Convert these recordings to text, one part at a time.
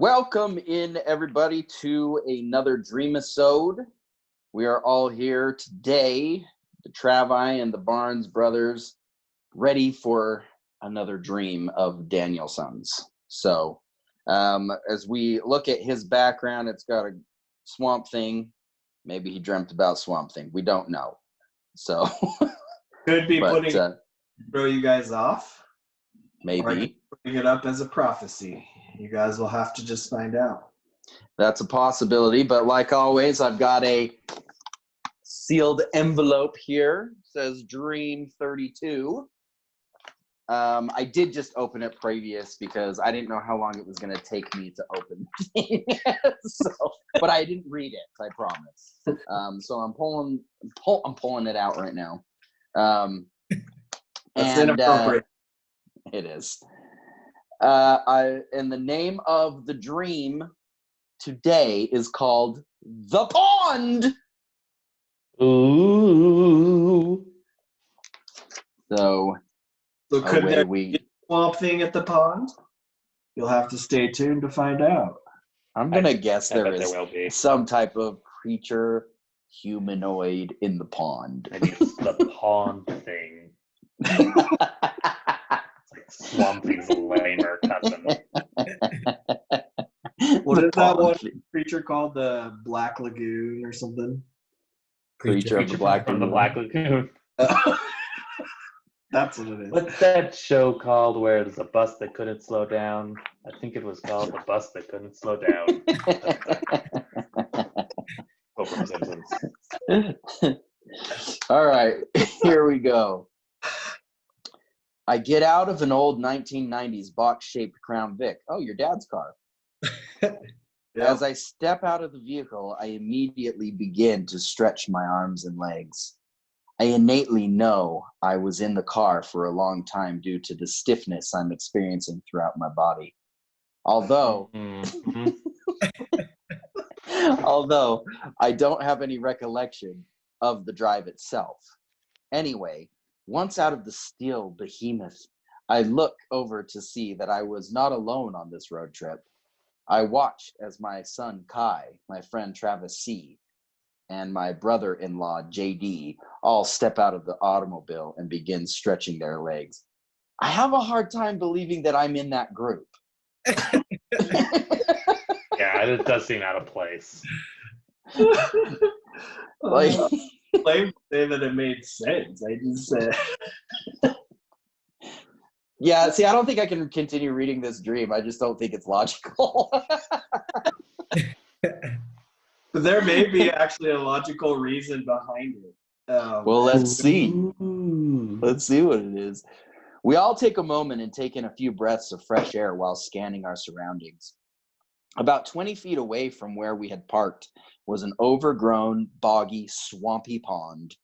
Welcome in, everybody, to another Dream-isode. We are all here today, the Travi and the Barnes brothers, ready for another dream of Danielson's. So, as we look at his background, it's got a Swamp Thing. Maybe he dreamt about Swamp Thing. We don't know. So, could be throw you guys off. Maybe putting it up as a prophecy. You guys will have to just find out. That's a possibility, but like always, I've got a sealed envelope here. It says Dream 32. I did just open it previous because I didn't know how long it was going to take me to open the thing. But I didn't read it, I promise. So I'm pulling it out right now. That's inappropriate. It is. And the name of the dream today is called The Pond. Ooh. So could there be a Swamp Thing at the pond? You'll have to stay tuned to find out. I'm gonna guess there will be some type of creature, humanoid in the pond. Maybe it's the pond thing. Swamp Thing's lamer cousin. What is that one creature called? The Black Lagoon or something? Creature of the Black Lagoon. That's what it is. What's that show called where there's a bus that couldn't slow down? I think it was called The Bus That Couldn't Slow Down. Over Simpsons. All right, here we go. I get out of an old 1990s box-shaped Crown Vic. Oh, your dad's car. Yep. As I step out of the vehicle, I immediately begin to stretch my arms and legs. I innately know I was in the car for a long time due to the stiffness I'm experiencing throughout my body. Although I don't have any recollection of the drive itself. Anyway, once out of the steel behemoth, I look over to see that I was not alone on this road trip. I watched as my son Kai, my friend Travis C., and my brother-in-law JD all step out of the automobile and begin stretching their legs. I have a hard time believing that I'm in that group. Yeah, it does seem out of place. Like, I say that it made sense. I just said. Yeah, see, I don't think I can continue reading this dream. I just don't think it's logical. There may be actually a logical reason behind it. Well, let's see. Let's see what it is. We all take a moment and take in a few breaths of fresh air while scanning our surroundings. About 20 feet away from where we had parked was an overgrown, boggy, swampy pond.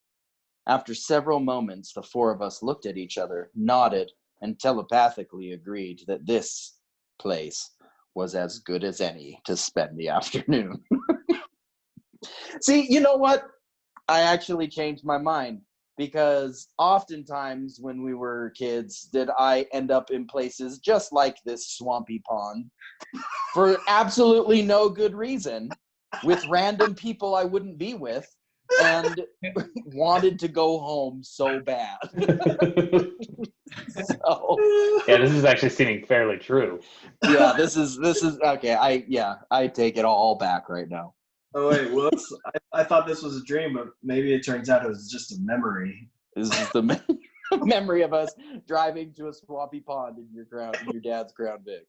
After several moments, the four of us looked at each other, nodded, and telepathically agreed that this place was as good as any to spend the afternoon. See, you know what? I actually changed my mind because oftentimes when we were kids, did I end up in places just like this swampy pond for absolutely no good reason with random people I wouldn't be with and wanted to go home so bad. So, yeah, this is actually seeming fairly true. Yeah, this is okay. I take it all back right now. Oh wait, whoops! I thought this was a dream, but maybe it turns out it was just a memory. This is the memory of us driving to a swampy pond in your dad's Crown Vic.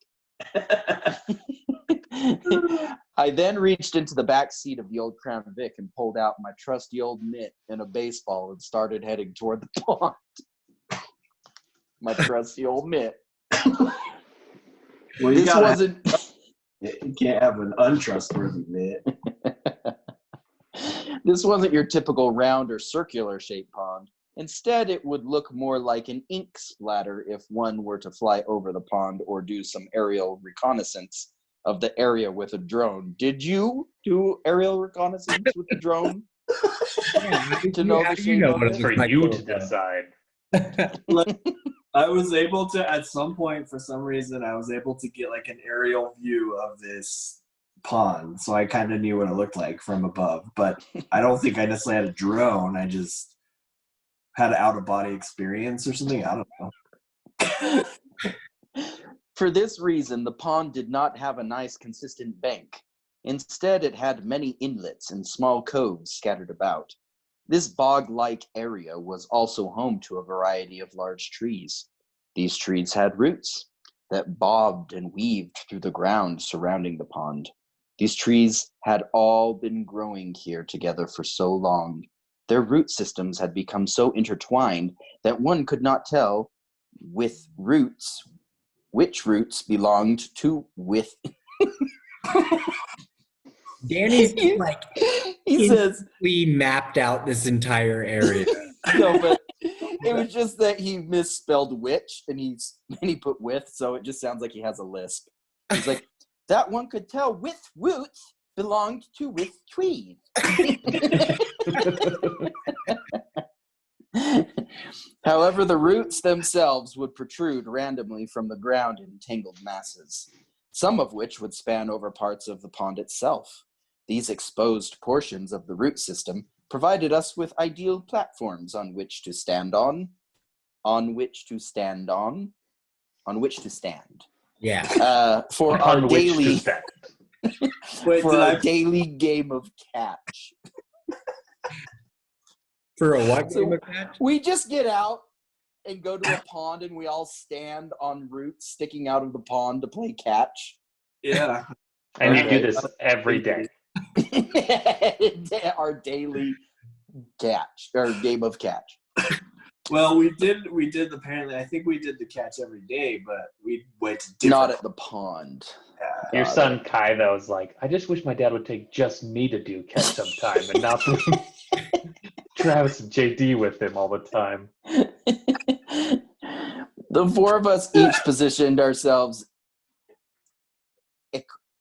I then reached into the back seat of the old Crown Vic and pulled out my trusty old mitt and a baseball and started heading toward the pond. My trusty old mitt. Well, you can't have an untrustworthy mitt. This wasn't your typical round or circular shaped pond. Instead, it would look more like an ink splatter if one were to fly over the pond or do some aerial reconnaissance of the area with a drone. Did you do aerial reconnaissance with the drone? To know the shape of it? For you to decide. I was able to, at some point, for some reason, I was able to get like an aerial view of this pond. So I kind of knew what it looked like from above. But I don't think I necessarily had a drone. I just had an out-of-body experience or something. I don't know. For this reason, the pond did not have a nice, consistent bank. Instead, it had many inlets and small coves scattered about. This bog-like area was also home to a variety of large trees. These trees had roots that bobbed and weaved through the ground surrounding the pond. These trees had all been growing here together for so long. Their root systems had become so intertwined that one could not tell which roots belonged to with. Danny's like he says we mapped out this entire area. no, but it was just that he misspelled which and he put with, so it just sounds like he has a lisp. He's like, that one could tell with roots belonged to with trees. However, the roots themselves would protrude randomly from the ground in tangled masses, some of which would span over parts of the pond itself. These exposed portions of the root system provided us with ideal platforms on which to stand. Yeah. For our daily daily game of catch. For a what So game of catch? we just get out and go to a pond and we all stand on roots sticking out of the pond to play catch. Yeah. And you do this every day. Our daily catch or game of catch. Well, we did apparently. I think we did the catch every day, but we went to different. Not at the pond. Your son Kai, though, is like, I just wish my dad would take just me to do catch sometime and not bring Travis and JD with him all the time. The four of us each positioned ourselves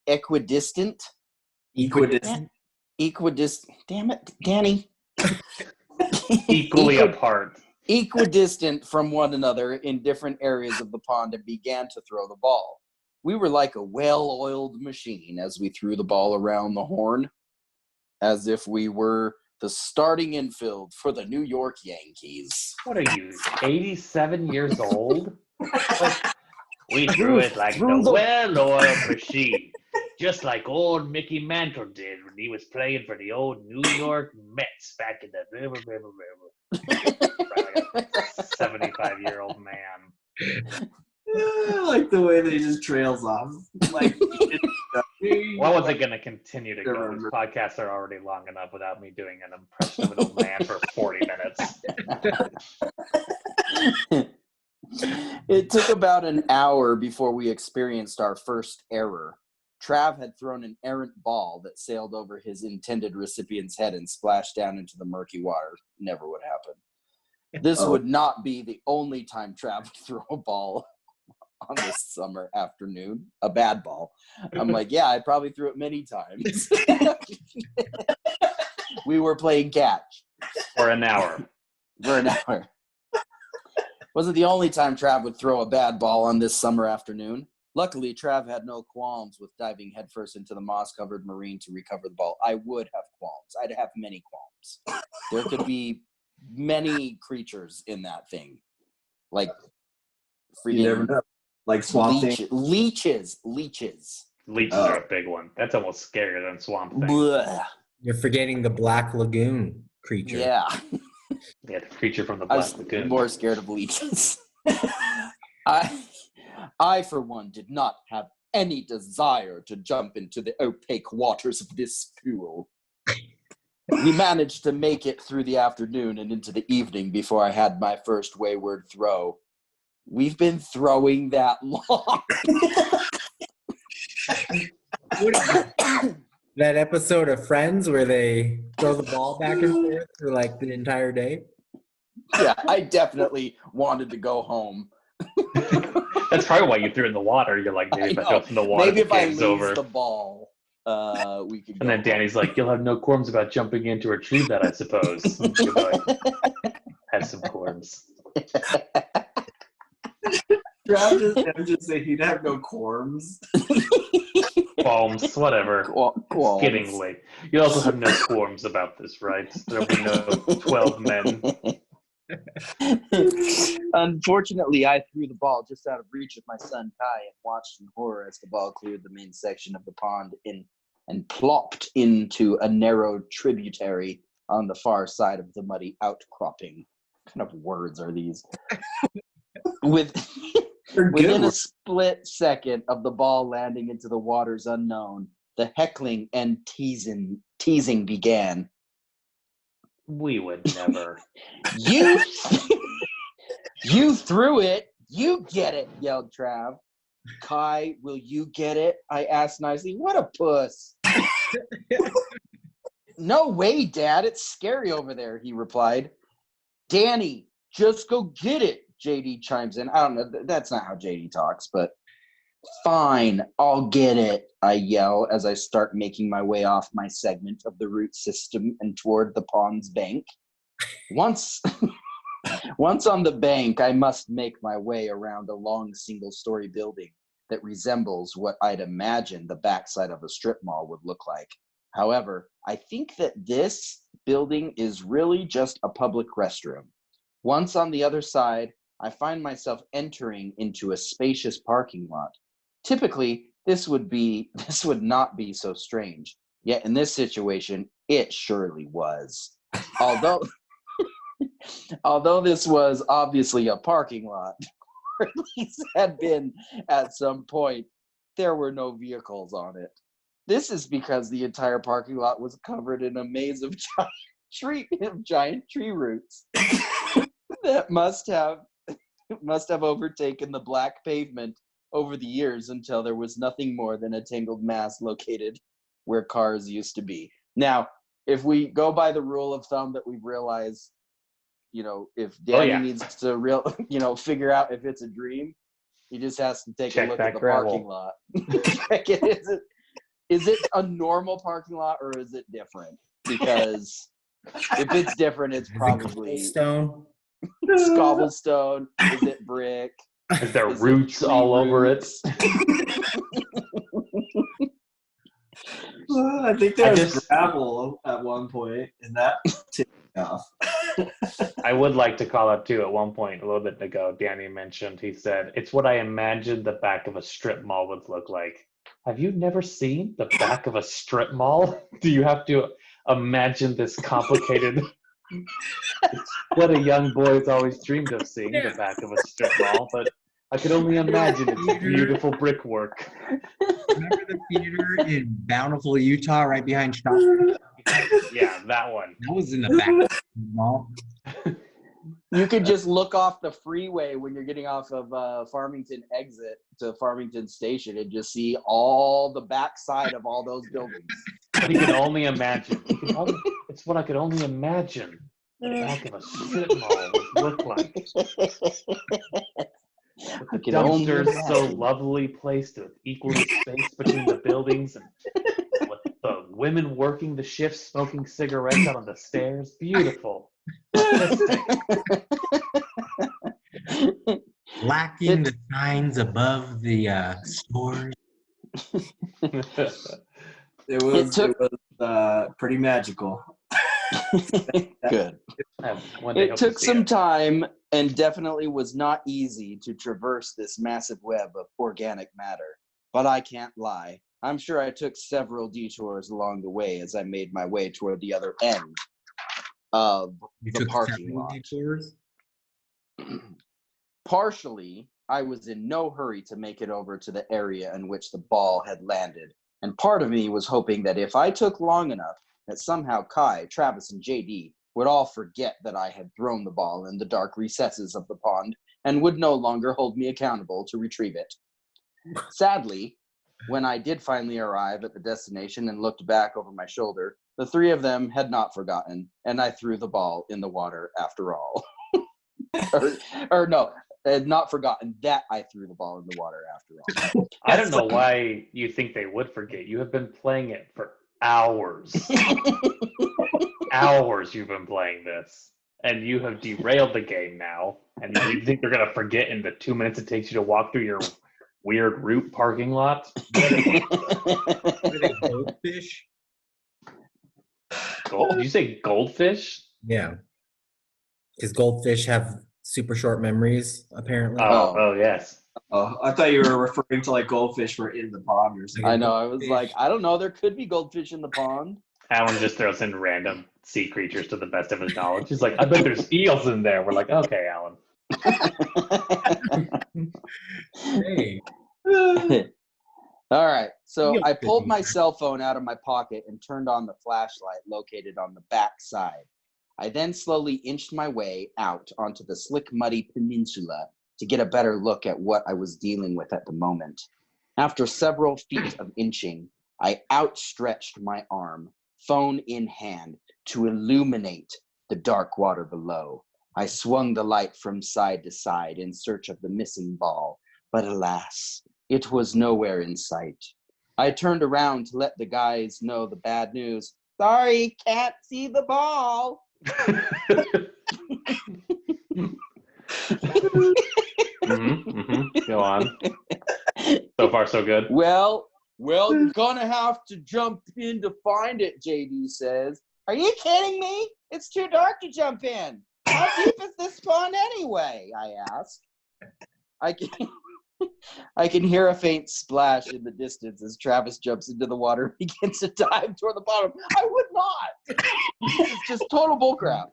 equidistant. Damn it, Danny. Equally apart. Equidistant from one another in different areas of the pond and began to throw the ball. We were like a well-oiled machine as we threw the ball around the horn, as if we were the starting infield for the New York Yankees. What are you, 87 years old? We threw it like the well-oiled machine, just like old Mickey Mantle did when he was playing for the old New York Mets back in the river. 75-year-old man. I like the way they just trails off. Like, Well, was it going to continue to go? These podcasts are already long enough without me doing an impression of an old man for 40 minutes. It took about an hour before we experienced our first error. Trav had thrown an errant ball that sailed over his intended recipient's head and splashed down into the murky water. Never would happen. This would not be the only time Trav would throw a ball on this summer afternoon, a bad ball. I'm like, yeah, I probably threw it many times. We were playing catch. For an hour. Wasn't the only time Trav would throw a bad ball on this summer afternoon. Luckily, Trav had no qualms with diving headfirst into the moss-covered marine to recover the ball. I would have qualms. I'd have many qualms. There could be many creatures in that thing. Like, you never know. Like swamp thing. Leeches. Leeches are a big one. That's almost scarier than swamp thing. Blech. You're forgetting the Black Lagoon creature. Yeah. Yeah, the creature from the Black Lagoon. I'm more scared of leeches. I, for one, did not have any desire to jump into the opaque waters of this pool. We managed to make it through the afternoon and into the evening before I had my first wayward throw. We've been throwing that long. That episode of Friends where they throw the ball back and forth for like the entire day? Yeah, I definitely wanted to go home. That's probably why you threw it in the water. You're like, maybe if I throw it in the water, maybe if I game's lose over. the ball, we could. And then Danny's like, you'll have no qualms about jumping into a tree, that I suppose. You'll be like, have some qualms. I'm just saying he'd have no quorums. Qualms, whatever. Qualms. It's getting late. You also have no quorums about this, right? There'll be no 12 men. Unfortunately, I threw the ball just out of reach of my son Kai and watched in horror as the ball cleared the main section of the pond and plopped into a narrow tributary on the far side of the muddy outcropping. What kind of words are these? Within a split second of the ball landing into the waters unknown, the heckling and teasing began. We would never. You threw it. You get it, yelled Trav. Kai, will you get it? I asked nicely. What a puss. No way, Dad. It's scary over there, he replied. Danny, just go get it, JD chimes in. I don't know. That's not how JD talks, but fine, I'll get it, I yell as I start making my way off my segment of the root system and toward the pond's bank. Once on the bank, I must make my way around a long single-story building that resembles what I'd imagine the backside of a strip mall would look like. However, I think that this building is really just a public restroom. Once on the other side, I find myself entering into a spacious parking lot. Typically, this would not be so strange. Yet in this situation, it surely was. Although this was obviously a parking lot, or at least had been at some point, there were no vehicles on it. This is because the entire parking lot was covered in a maze of giant tree roots that must have overtaken the black pavement over the years until there was nothing more than a tangled mass located where cars used to be. Now, if we go by the rule of thumb that we've realized, if Danny needs to figure out if it's a dream, he just has to take a look at the parking lot. Check it. Is it a normal parking lot or is it different? Because if it's different, it's probably cobblestone. Is it brick? Is there roots all over it? I think there was gravel at one point, and that tipped me off. I would like to call out too. At one point, a little bit ago, Danny mentioned. He said, "It's what I imagined the back of a strip mall would look like." Have you never seen the back of a strip mall? Do you have to imagine this complicated? It's what a young boy's always dreamed of seeing, the back of a strip mall, but I could only imagine its beautiful brickwork. Remember the theater in Bountiful, Utah, right behind Shopper? Yeah, that one. That was in the back of the mall. You could just look off the freeway when you're getting off of Farmington exit to Farmington Station and just see all the backside of all those buildings. But you can only imagine. It's what I could only imagine the back of a strip mall would look like. With the dumpsters so lovely placed with equally spaced between the buildings, and with the women working the shifts smoking cigarettes out on the stairs. Beautiful. Lacking the signs above the stores. It was pretty magical. Good. It took some time and definitely was not easy to traverse this massive web of organic matter. But I can't lie. I'm sure I took several detours along the way as I made my way toward the other end of the parking lot. Detours? Partially, I was in no hurry to make it over to the area in which the ball had landed. And part of me was hoping that if I took long enough, that somehow Kai, Travis, and JD would all forget that I had thrown the ball in the dark recesses of the pond and would no longer hold me accountable to retrieve it. Sadly, when I did finally arrive at the destination and looked back over my shoulder, the three of them had not forgotten, and I threw the ball in the water after all. or no, had not forgotten that I threw the ball in the water after all. I don't know why you think they would forget. You have been playing it for hours. Hours you've been playing this. and you have derailed the game now, and you think they're gonna forget in the 2 minutes it takes you to walk through your weird route parking lot? Goldfish? Did you say goldfish? Yeah. Because goldfish have super short memories, apparently. Oh yes. Oh, I thought you were referring to like goldfish were in the pond or something. I know. I was like, I don't know. There could be goldfish in the pond. Alan just throws in random sea creatures to the best of his knowledge. He's like, I bet there's eels in there. We're like, okay, Alan. Hey. All right. So Eel I pulled fishing. my cell phone out of my pocket and turned on the flashlight located on the back side. I then slowly inched my way out onto the slick, muddy peninsula to get a better look at what I was dealing with at the moment. After several feet of inching, I outstretched my arm, phone in hand, to illuminate the dark water below. I swung the light from side to side in search of the missing ball, but alas, it was nowhere in sight. I turned around to let the guys know the bad news. Sorry, can't see the ball. Go on. So far, so good. Well, you're gonna have to jump in to find it, JD says. Are you kidding me? It's too dark to jump in. How deep is this pond anyway? I asked. I can hear a faint splash in the distance as Travis jumps into the water and begins to dive toward the bottom. I would not. It's just total bullcrap.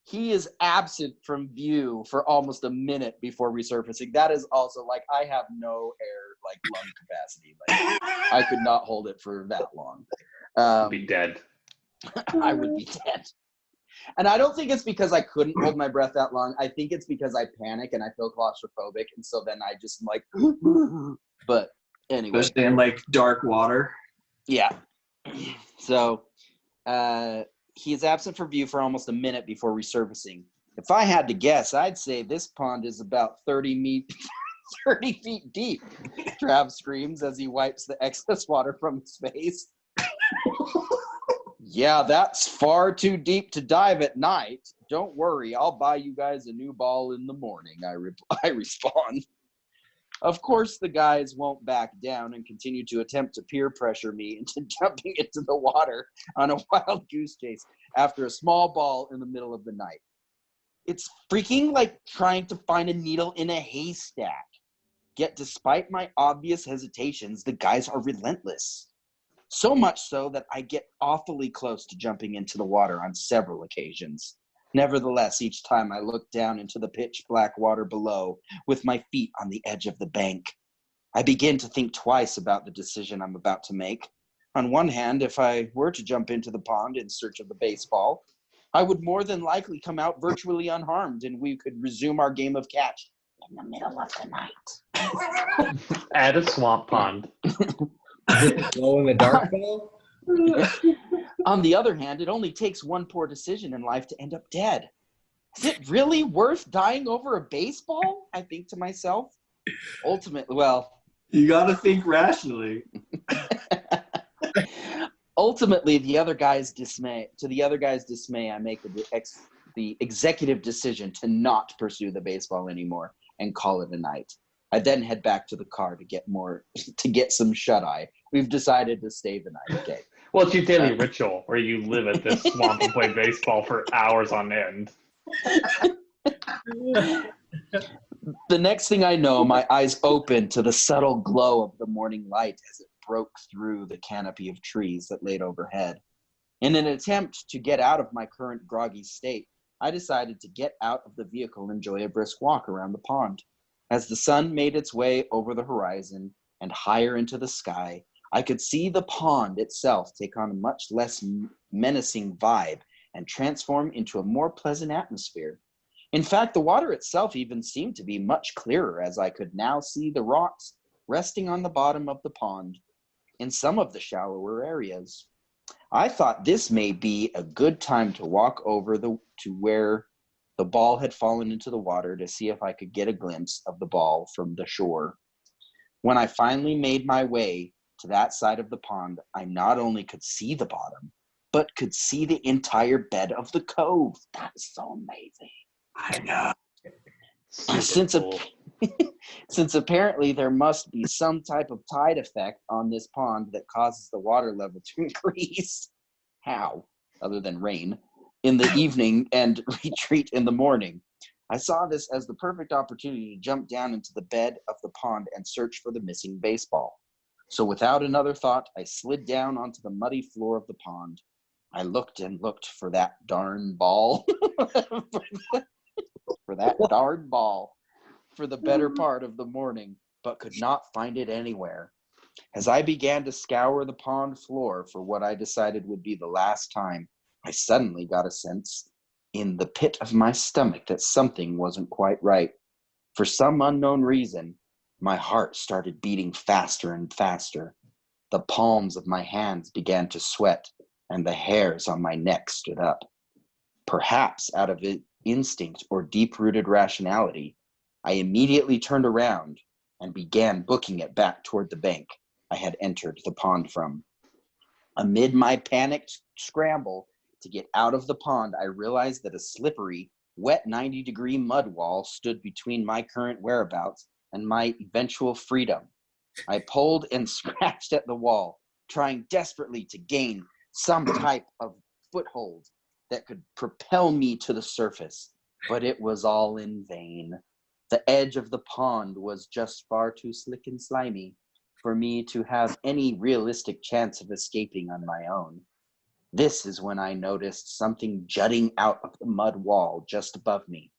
He is absent from view for almost a minute before resurfacing. That is also like, I have no air, like lung capacity. Like, I could not hold it for that long. Be dead. I would be dead. And I don't think it's because I couldn't hold my breath that long. I think it's because I panic and I feel claustrophobic. And so then I just like, but anyway. Especially in like dark water. Yeah. So he is absent from view for almost a minute before resurfacing. If I had to guess, I'd say this pond is about 30 feet deep, Trav screams as he wipes the excess water from his face. Yeah, that's far too deep to dive at night. Don't worry, I'll buy you guys a new ball in the morning, I respond. Of course, the guys won't back down and continue to attempt to peer pressure me into jumping into the water on a wild goose chase after a small ball in the middle of the night. It's freaking like trying to find a needle in a haystack. Yet despite my obvious hesitations, the guys are relentless. So much so that I get awfully close to jumping into the water on several occasions. Nevertheless, each time I look down into the pitch black water below with my feet on the edge of the bank. I begin to think twice about the decision I'm about to make. On one hand, if I were to jump into the pond in search of the baseball, I would more than likely come out virtually unharmed and we could resume our game of catch in the middle of the night. Add a swamp pond. Glow in the dark ball? On the other hand, it only takes one poor decision in life to end up dead. Is it really worth dying over a baseball? I think to myself. Ultimately, well, You got to think rationally. ultimately, to the other guy's dismay, I make the executive decision to not pursue the baseball anymore and call it a night. I then head back to the car to get some shut-eye. We've decided to stay the night, okay? Well, it's your daily ritual where you live at this swamp and play baseball for hours on end. The next thing I know, my eyes open to the subtle glow of the morning light as it broke through the canopy of trees that laid overhead. In an attempt to get out of my current groggy state, I decided to get out of the vehicle and enjoy a brisk walk around the pond. As the sun made its way over the horizon and higher into the sky, I could see the pond itself take on a much less menacing vibe and transform into a more pleasant atmosphere. In fact, the water itself even seemed to be much clearer as I could now see the rocks resting on the bottom of the pond in some of the shallower areas. I thought this may be a good time to walk over to where the ball had fallen into the water to see if I could get a glimpse of the ball from the shore. When I finally made my way to that side of the pond, I not only could see the bottom, but could see the entire bed of the cove. That is so amazing. I know. Super cool. Since apparently there must be some type of tide effect on this pond that causes the water level to increase. How? Other than rain. In the evening and retreat in the morning. I saw this as the perfect opportunity to jump down into the bed of the pond and search for the missing baseball. So without another thought, I slid down onto the muddy floor of the pond. I looked and looked for that darn ball. for that darn ball for the better part of the morning, but could not find it anywhere. As I began to scour the pond floor for what I decided would be the last time, I suddenly got a sense in the pit of my stomach that something wasn't quite right. For some unknown reason, my heart started beating faster and faster. The palms of my hands began to sweat, and the hairs on my neck stood up. Perhaps out of instinct or deep-rooted rationality, I immediately turned around and began booking it back toward the bank I had entered the pond from. Amid my panicked scramble to get out of the pond, I realized that a slippery, wet 90-degree mud wall stood between my current whereabouts and my eventual freedom. I pulled and scratched at the wall, trying desperately to gain some type of foothold that could propel me to the surface, but it was all in vain. The edge of the pond was just far too slick and slimy for me to have any realistic chance of escaping on my own. This is when I noticed something jutting out of the mud wall just above me.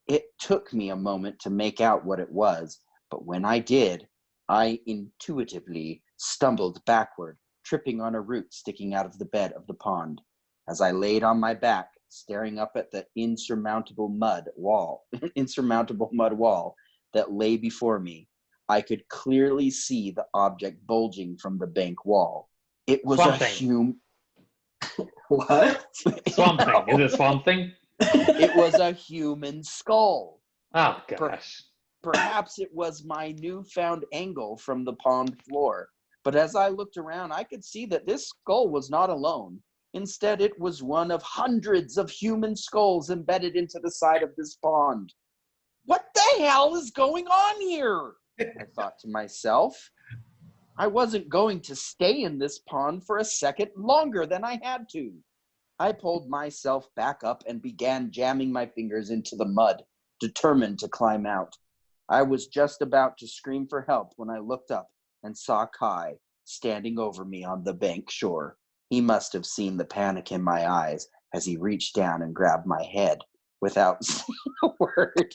It took me a moment to make out what it was, but when I did, I intuitively stumbled backward, tripping on a root sticking out of the bed of the pond. As I laid on my back, staring up at the insurmountable mud wall that lay before me, I could clearly see the object bulging from the bank wall. It was Swamp a Thing. What? Swamp Thing. Is it Swamp Thing? It was a human skull. Oh, gosh. Perhaps it was my newfound angle from the pond floor. But as I looked around, I could see that this skull was not alone. Instead, it was one of hundreds of human skulls embedded into the side of this pond. What the hell is going on here? I thought to myself. I wasn't going to stay in this pond for a second longer than I had to. I pulled myself back up and began jamming my fingers into the mud, determined to climb out. I was just about to scream for help when I looked up and saw Kai standing over me on the bank shore. He must have seen the panic in my eyes as he reached down and grabbed my head without saying a word.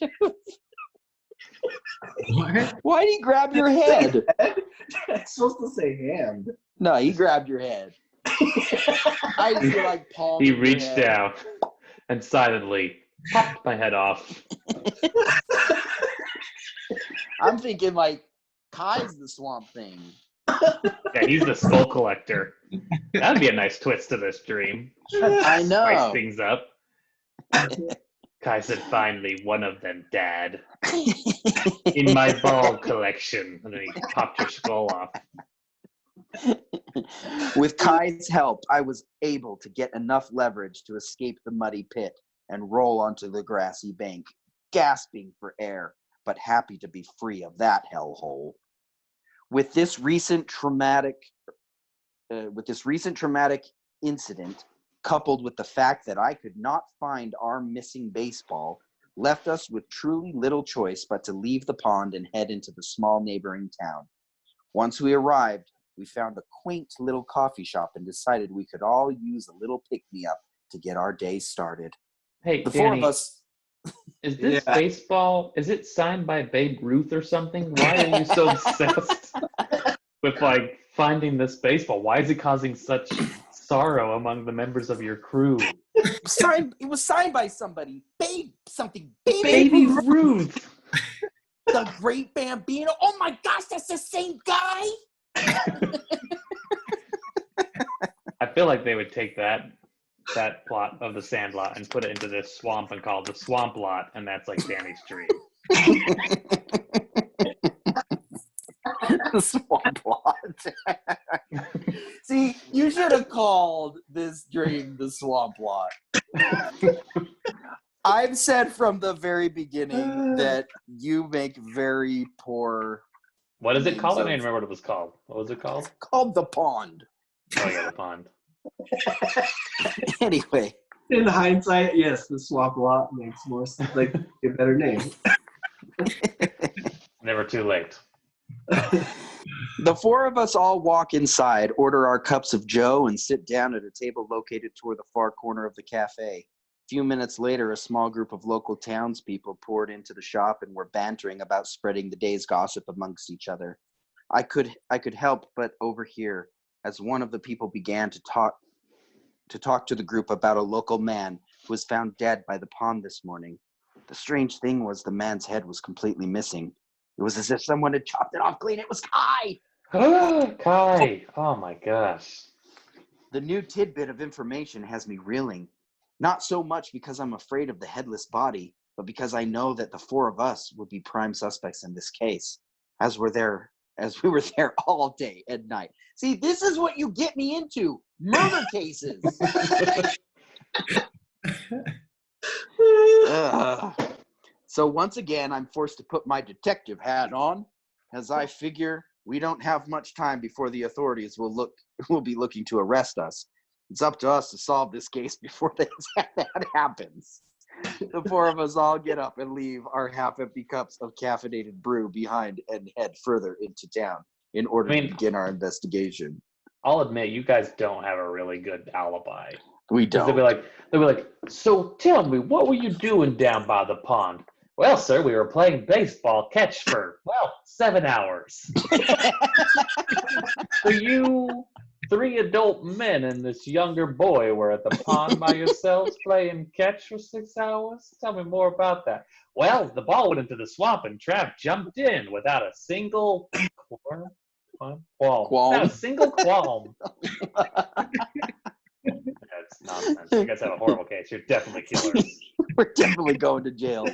What? Why'd he grab your head? It's supposed to say hand. No, he grabbed your head. I feel like palm. He reached down and silently popped my head off. I'm thinking like Kai's the Swamp Thing. Yeah, he's the skull collector. That'd be a nice twist to this dream. I know. Spice things up. Kai said, finally, one of them, Dad. In my ball collection. And then he popped your skull off. With Kai's help, I was able to get enough leverage to escape the muddy pit and roll onto the grassy bank, gasping for air, but happy to be free of that hellhole. With this recent traumatic incident, coupled with the fact that I could not find our missing baseball, left us with truly little choice but to leave the pond and head into the small neighboring town. Once we arrived, we found a quaint little coffee shop and decided we could all use a little pick-me-up to get our day started. Hey, The Danny, four of us... is this baseball, is it signed by Babe Ruth or something? Why are you so obsessed with, like, finding this baseball? Why is it causing such sorrow among the members of your crew? It was signed by somebody. Baby Ruth! The Great Bambino. Oh my gosh, that's the same guy! I feel like they would take that plot of the Sandlot and put it into this swamp and call it the Swamp Lot, and that's like Danny's dream. The Swamp Lot. See, You should have called this dream the swamp lot. I've said from the very beginning that you make very poor. What is it called? I don't names even remember what it was called. What was it called? Called the pond. Oh yeah, the pond. Anyway, In hindsight, yes, the swamp lot makes more sense, like a better name. Never too late. the four of us all walk inside, order our cups of joe, and sit down at a table located toward the far corner of the cafe. A few minutes later, a small group of local townspeople poured into the shop and were bantering about spreading the day's gossip amongst each other. I could help but overhear as one of the people began to talk to the group about a local man who was found dead by the pond this morning. The strange thing was the man's head was completely missing. It was as if someone had chopped it off clean. It was Kai! Kai! Oh my gosh. The new tidbit of information has me reeling. Not so much because I'm afraid of the headless body, but because I know that the four of us would be prime suspects in this case, as we were there all day and night. See, this is what you get me into. Murder cases. So once again, I'm forced to put my detective hat on, as I figure we don't have much time before the authorities will be looking to arrest us. It's up to us to solve this case before that happens. The four of us all get up and leave our half-empty cups of caffeinated brew behind and head further into town in order to begin our investigation. I'll admit, you guys don't have a really good alibi. We don't. They'll be like, so tell me, what were you doing down by the pond? Well, sir, we were playing baseball catch for, 7 hours. So you 3 adult men and this younger boy were at the pond by yourselves playing catch for 6 hours? Tell me more about that. Well, the ball went into the swamp and Trav jumped in without a single qualm. Not a single qualm. That's nonsense. You guys have a horrible case. You're definitely killers. We're definitely going to jail.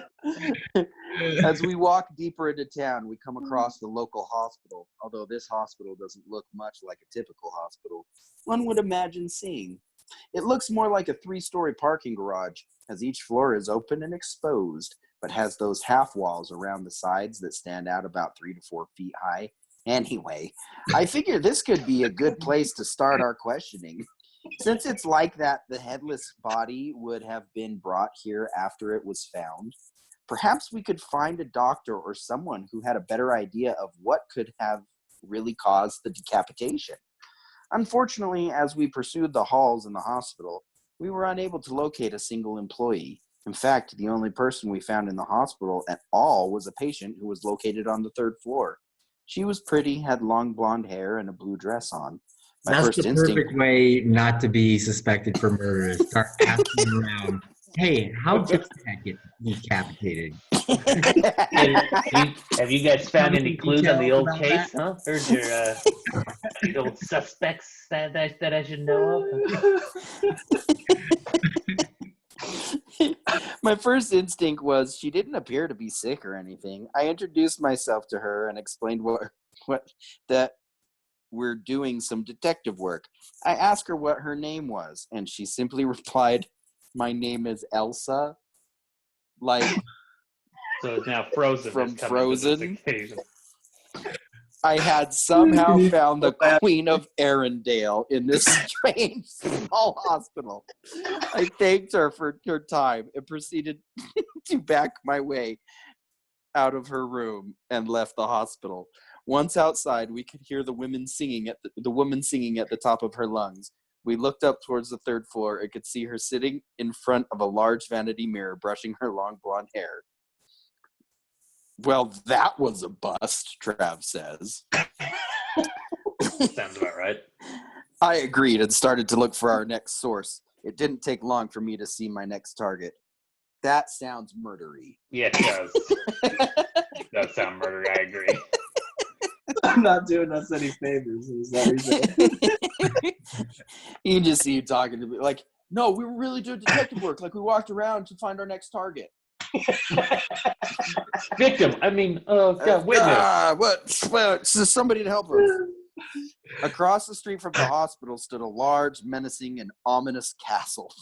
As we walk deeper into town, we come across the local hospital, although this hospital doesn't look much like a typical hospital one would imagine seeing. It looks more like a 3-story parking garage, as each floor is open and exposed, but has those half walls around the sides that stand out about 3 to 4 feet high. Anyway, I figure this could be a good place to start our questioning. Since it's like that the headless body would have been brought here after it was found, perhaps we could find a doctor or someone who had a better idea of what could have really caused the decapitation. Unfortunately, as we pursued the halls in the hospital, we were unable to locate a single employee. In fact, the only person we found in the hospital at all was a patient who was located on the 3rd floor. She was pretty, had long blonde hair and a blue dress on. That's the perfect way not to be suspected for murder. Start asking around, hey, how did that get decapitated? Have you guys found any clues on the old case, huh? Heard your any old suspects that I should know of? My first instinct was she didn't appear to be sick or anything. I introduced myself to her and explained that we're doing some detective work. I asked her what her name was, and she simply replied, "My name is Elsa." Like, so it's now Frozen. From Frozen. I had somehow found the Queen of Arendelle in this strange small hospital. I thanked her for her time and proceeded to back my way out of her room and left the hospital. Once outside, we could hear the woman singing at the top of her lungs. We looked up towards the 3rd floor and could see her sitting in front of a large vanity mirror, brushing her long blonde hair. Well, that was a bust, Trav says. Sounds about right. I agreed and started to look for our next source. It didn't take long for me to see my next target. That sounds murdery. Yeah, it does. It does sound murdery, I agree. I'm not doing us any favors. Is that reason? You can just see you talking to me like, no, we were really doing detective work. Like, we walked around to find our next target. Victim. I mean, witness. What? Well, somebody to help us. Across the street from the hospital stood a large, menacing, and ominous castle.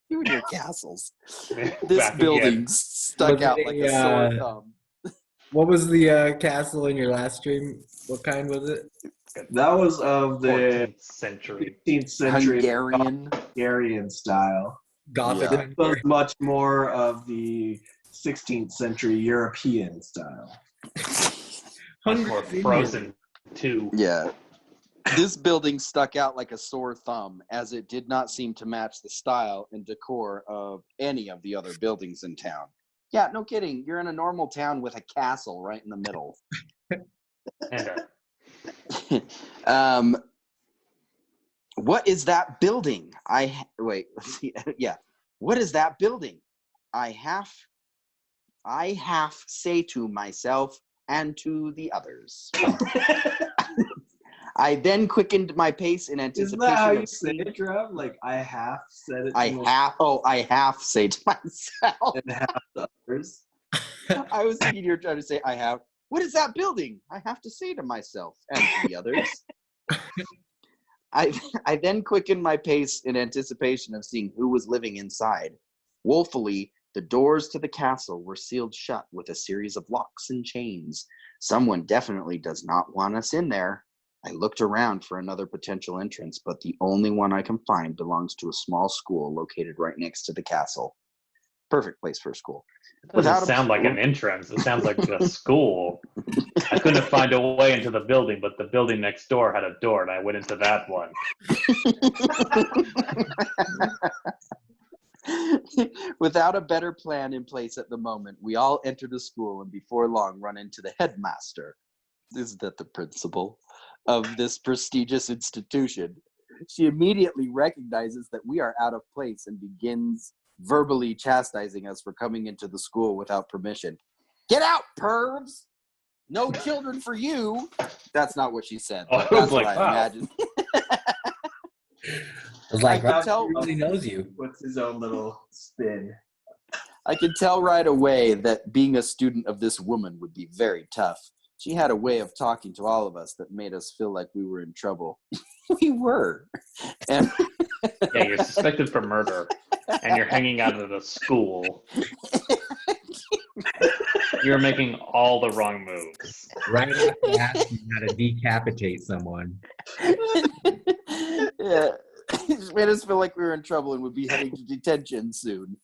You and your castles. This Back building again. stuck out like a sore thumb. What was the castle in your last stream? What kind was it? That was of the 14th century. 15th century Hungarian. style. Gothic. Yeah. It was much more of the 16th century European style. Much more Frozen 2. Yeah. This building stuck out like a sore thumb, as it did not seem to match the style and decor of any of the other buildings in town. Yeah, no kidding. You're in a normal town with a castle right in the middle. And What is that building? What is that building? I half say to myself and to the others. I then quickened my pace in Isn't that how anticipation you of say seeing. it, Trev? Like, I half said it to I half say to myself. and half to others. I was thinking you were trying to say I have. What is that building? I have to say to myself and to the others. I then quickened my pace in anticipation of seeing who was living inside. Woefully, the doors to the castle were sealed shut with a series of locks and chains. Someone definitely does not want us in there. I looked around for another potential entrance, but the only one I can find belongs to a small school located right next to the castle. Perfect place for a school. it doesn't sound like an entrance. It sounds like a school. I couldn't find a way into the building, but the building next door had a door, and I went into that one. Without a better plan in place at the moment, we all enter the school and before long run into the headmaster. Is that the principal of this prestigious institution? She immediately recognizes that we are out of place and begins verbally chastising us for coming into the school without permission. Get out, pervs! No children for you! That's not what she said. Oh, That's I was what like, I wow. imagined. I was like, I can wow, tell- he really knows you. What's his own little spin? I could tell right away that being a student of this woman would be very tough. She had a way of talking to all of us that made us feel like we were in trouble. We were. And Yeah, you're suspected for murder, and you're hanging out at a school. You're making all the wrong moves. Right after asking how to decapitate someone. Yeah. It made us feel like we were in trouble and would be heading to detention soon.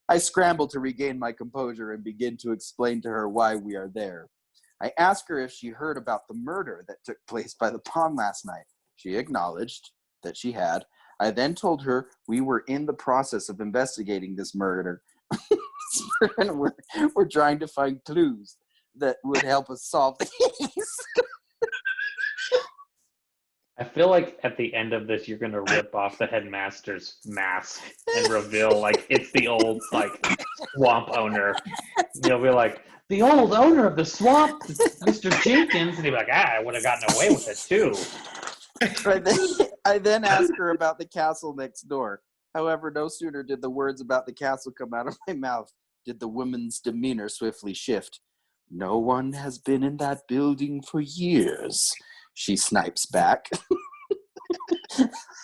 I scrambled to regain my composure and begin to explain to her why we are there. I asked her if she heard about the murder that took place by the pond last night. She acknowledged that she had. I then told her we were in the process of investigating this murder. And we're trying to find clues that would help us solve the case. I feel like at the end of this, you're gonna rip off the headmaster's mask and reveal like it's the old like swamp owner. You'll be like, the old owner of the swamp, Mr. Jenkins, and he'll be like, I would have gotten away with it too. I then asked her about the castle next door. However, no sooner did the words about the castle come out of my mouth did the woman's demeanor swiftly shift. No one has been in that building for years, she snipes back.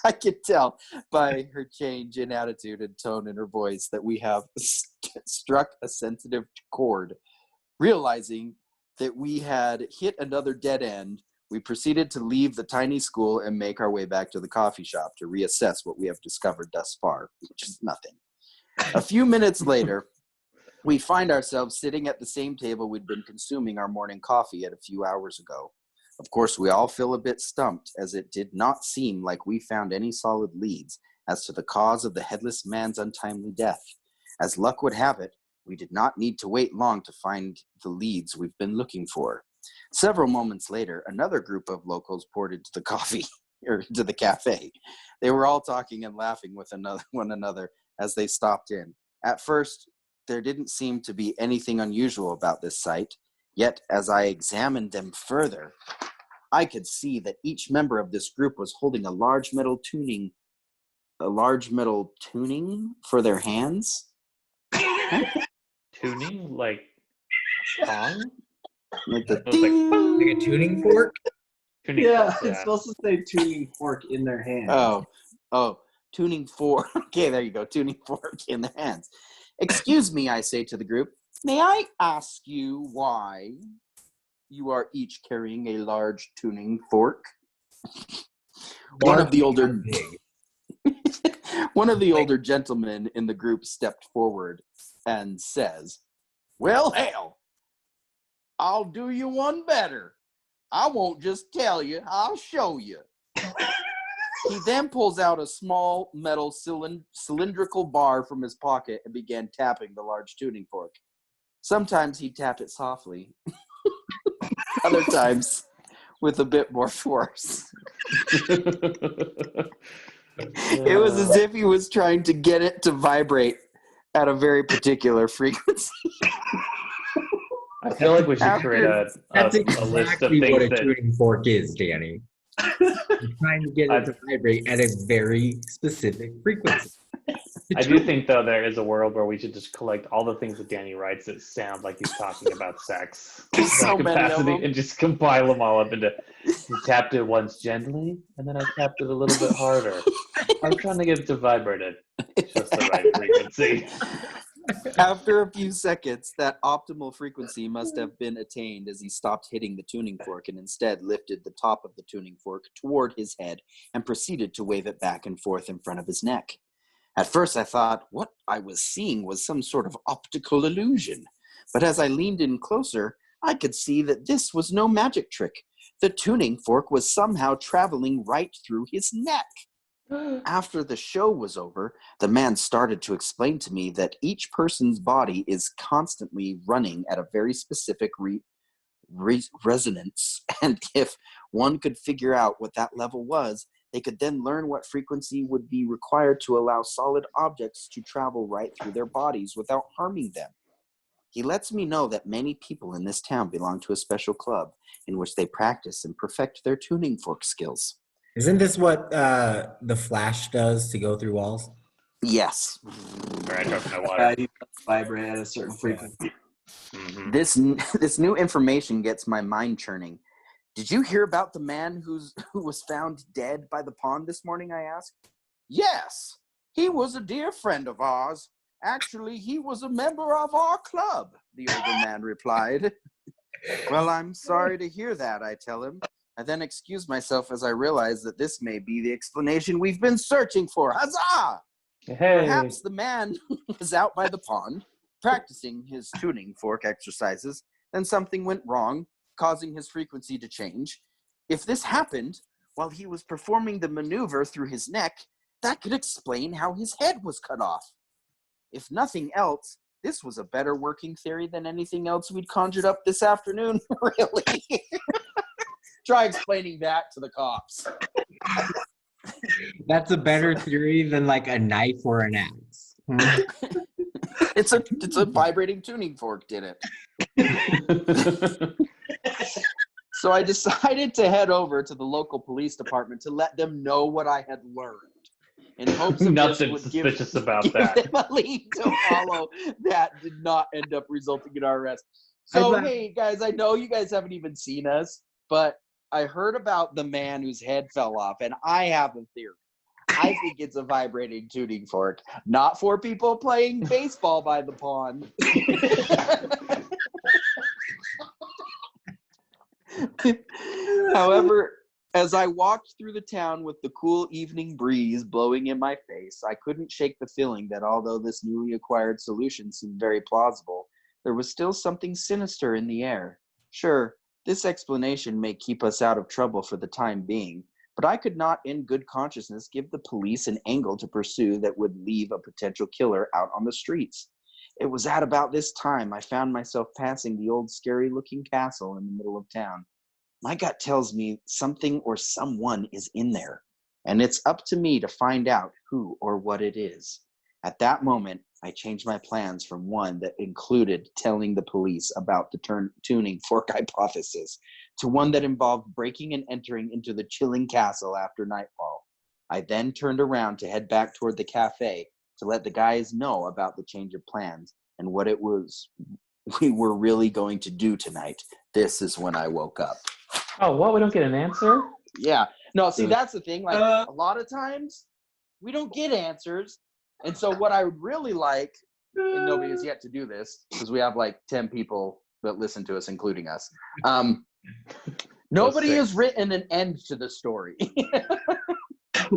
I could tell by her change in attitude and tone in her voice that we have struck a sensitive chord. Realizing that we had hit another dead end, we proceeded to leave the tiny school and make our way back to the coffee shop to reassess what we have discovered thus far, which is nothing. A few minutes later, we find ourselves sitting at the same table we'd been consuming our morning coffee at a few hours ago. Of course, we all feel a bit stumped, as it did not seem like we found any solid leads as to the cause of the headless man's untimely death. As luck would have it, we did not need to wait long to find the leads we've been looking for. Several moments later, another group of locals poured into the coffee, or into the cafe. They were all talking and laughing with one another as they stopped in. At first, there didn't seem to be anything unusual about this sight, yet as I examined them further, I could see that each member of this group was holding a large metal tuning for their hands. Tuning like song? Like the It was like, ding. Like a tuning fork? Tuning Yeah, forks, it's supposed to say tuning fork in their hand. Oh, tuning fork. Okay, there you go. Tuning fork in the hands. Excuse me, I say to the group. May I ask you why you are each carrying a large tuning fork? One of the older gentlemen in the group stepped forward and says, "Well, hell, I'll do you one better. I won't just tell you, I'll show you." He then pulls out a small metal cylindrical bar from his pocket and began tapping the large tuning fork. Sometimes he tapped it softly. Other times with a bit more force. It was as if he was trying to get it to vibrate at a very particular frequency. I feel like we should create That's a list of exactly things what a that tuning fork is, Danny. You're trying to get it to vibrate at a very specific frequency. I do think, though, there is a world where we should just collect all the things that Danny writes that sound like he's talking about sex. There's so many of them. And just compile them all up into, you tapped it once gently, and then I tapped it a little bit harder. I'm trying to get it to vibrate at just the right frequency. After a few seconds, that optimal frequency must have been attained as he stopped hitting the tuning fork and instead lifted the top of the tuning fork toward his head and proceeded to wave it back and forth in front of his neck. At first, I thought what I was seeing was some sort of optical illusion. But as I leaned in closer, I could see that this was no magic trick. The tuning fork was somehow traveling right through his neck. After the show was over, the man started to explain to me that each person's body is constantly running at a very specific resonance. And if one could figure out what that level was, they could then learn what frequency would be required to allow solid objects to travel right through their bodies without harming them. He lets me know that many people in this town belong to a special club in which they practice and perfect their tuning fork skills. Isn't this what the Flash does to go through walls? Yes. Or I dropped my water. You vibrate at a certain frequency. Mm-hmm. This new information gets my mind churning. Did you hear about the man who was found dead by the pond this morning, I asked? Yes, he was a dear friend of ours. Actually, he was a member of our club, the older man replied. Well, I'm sorry to hear that, I tell him. I then excuse myself as I realize that this may be the explanation we've been searching for. Huzzah! Hey. Perhaps the man was out by the pond, practicing his tuning fork exercises, then something went wrong, causing his frequency to change. If this happened while he was performing the maneuver through his neck, that could explain how his head was cut off. If nothing else, this was a better working theory than anything else we'd conjured up this afternoon, really. Try explaining that to the cops. That's a better theory than like a knife or an axe. It's a vibrating tuning fork, did it? So I decided to head over to the local police department to let them know what I had learned, in hopes of Nothing would suspicious about give that. them a lead to follow. That did not end up resulting in our arrest. So hey guys, I know you guys haven't even seen us, but I heard about the man whose head fell off, and I have a theory. I think it's a vibrating tuning fork, not for people playing baseball by the pond. However, as I walked through the town with the cool evening breeze blowing in my face, I couldn't shake the feeling that although this newly acquired solution seemed very plausible, there was still something sinister in the air. Sure, this explanation may keep us out of trouble for the time being, but I could not in good consciousness give the police an angle to pursue that would leave a potential killer out on the streets. It was at about this time I found myself passing the old scary-looking castle in the middle of town. My gut tells me something or someone is in there, and it's up to me to find out who or what it is. At that moment, I changed my plans from one that included telling the police about the tuning fork hypothesis to one that involved breaking and entering into the chilling castle after nightfall. I then turned around to head back toward the cafe to let the guys know about the change of plans and what it was we were really going to do tonight. This is when I woke up. Oh, what? We don't get an answer? Yeah. No, see, Yeah. that's the thing. Like, a lot of times, we don't get answers. And so what I would really like, and nobody has yet to do this, because we have like 10 people that listen to us, including us. Nobody has written an end to the story.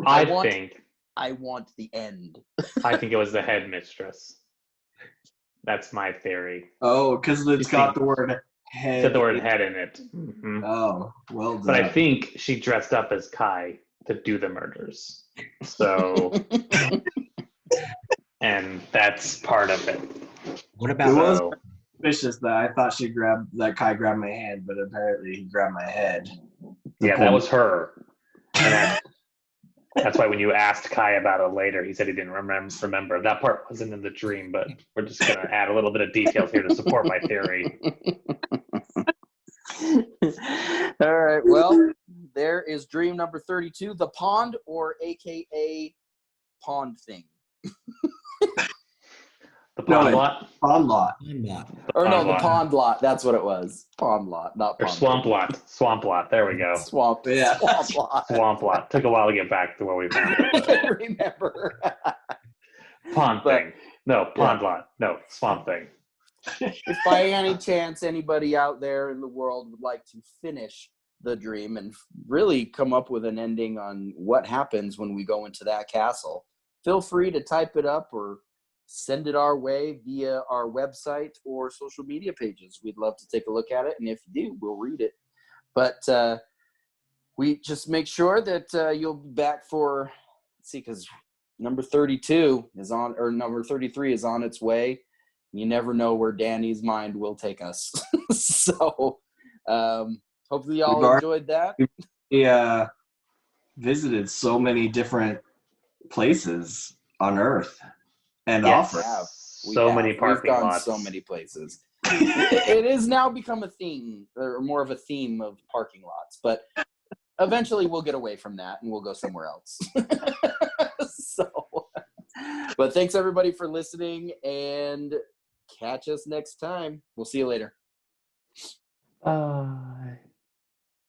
I want the end. I think it was the headmistress. That's my theory. Oh, because it's got the word head. It's got the word head in it. Mm-hmm. Oh, well done. But I think she dressed up as Kai to do the murders. So, and that's part of it. What about It was suspicious that I thought Kai grabbed my hand, but apparently he grabbed my head. Yeah, that was her. And that's why when you asked Kai about it later, he said he didn't remember. That part wasn't in the dream, but we're just going to add a little bit of details here to support my theory. All right. Well, there is dream number 32, the pond, or AKA pond thing. The pond lot? Pond lot. Or no, the pond lot. That's what it was. Pond lot, not pond. Or swamp lot. Swamp lot. There we go. Swamp. Yeah. Swamp lot. Swamp lot. Took a while to get back to where we found it. Remember. Pond thing. No, pond lot. No, swamp thing. If by any chance anybody out there in the world would like to finish the dream and really come up with an ending on what happens when we go into that castle, feel free to type it up or send it our way via our website or social media pages. We'd love to take a look at it, and if you do, we'll read it. But we just make sure that you'll be back for, let's see, because number 32 is on, or number 33 is on its way. You never know where Danny's mind will take us. So hopefully y'all enjoyed that. We visited so many different places on Earth and off Earth. So many parking lots. So many places. It has now become a theme, or more of a theme of parking lots. But eventually we'll get away from that and we'll go somewhere else. But thanks everybody for listening, and catch us next time. We'll see you later. Bye.